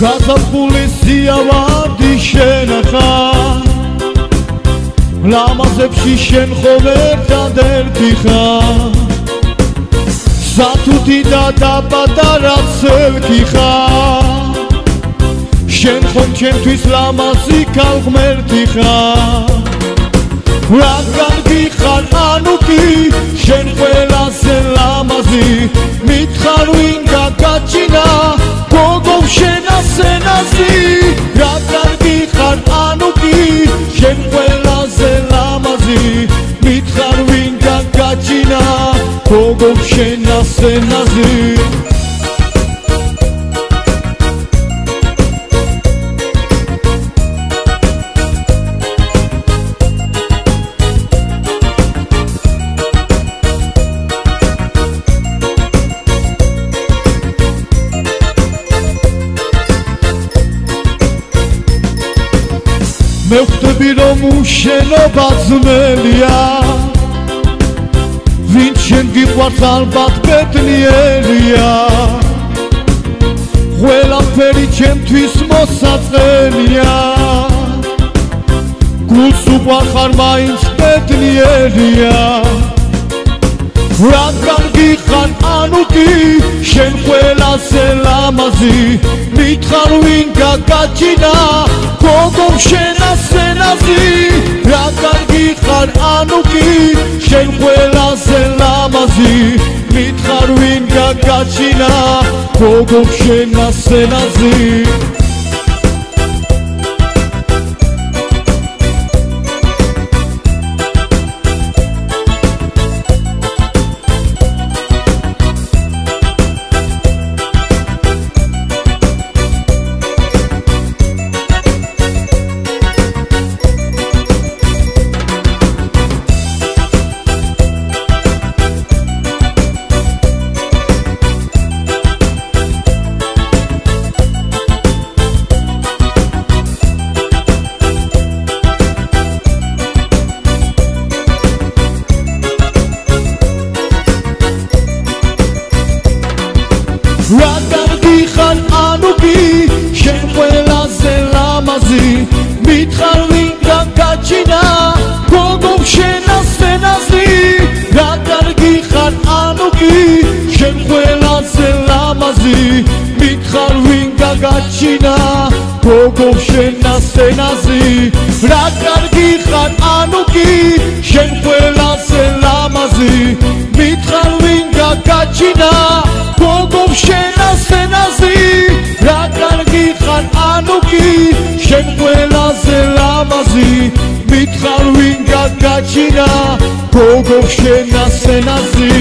გაზაფხული სიავადი შენახა ლამაზებში შენ ხომ ერთადერთი ხარ სათუთი და დაპატარა ცელკი ხარ შენ ხომ ჩემთვის ლამაზი ქალღმერთი ხარ რადგან გიხარ ანუ კი შენ ყველაზე ლამაზი მითხარ ვინ გაგაჩინა გოგო შენ ასე ნაზი რადგან გიხარ ანუ კი შენ ყველაზე ლამაზი მითხარ ვინ გაგაჩინა გოგო შენ ასე ნაზი მე ვხვდები რომ უშენობა ძნელია ვინც შენ გიყვარს ალბათ ბედნიერია ყველაფერი ჩემთვის მოსაწყენია გულს უყვარხარ მაინც ბედნიერია რადგან გიხარ ანუ კი შენ ყველაზე ლამაზი მითხარ ვინ გაგაჩინა გოგო შენ ასე ნაზი რადგან გიხარ ანუ კი შენ ყველაზე ლამაზი მითხარ ვინ გაგაჩინა გოგო შენ ასე ნაზი რადგან გიხარ ანუ კი შენ ყველაზე ლამაზი მითხარ ვინ გაგაჩინა გოგო შენ ასე ნაზი რადგან გიხარ ანუ კი შენ ყველაზე ლამაზი მითხარ ვინ გაგაჩინა გოგო შენ ასე ნაზი რადგან გიხარ ანუ კი შენ ყველაზე ლამაზი მითხარ ვინ გაგაჩინა გოგო შენ ასე ნაზი რადგან გიხარ ანუ კი შენ ყველაზე ლამაზი მითხარ ვინ გაგაჩინა გოგო შენ ასე ნაზი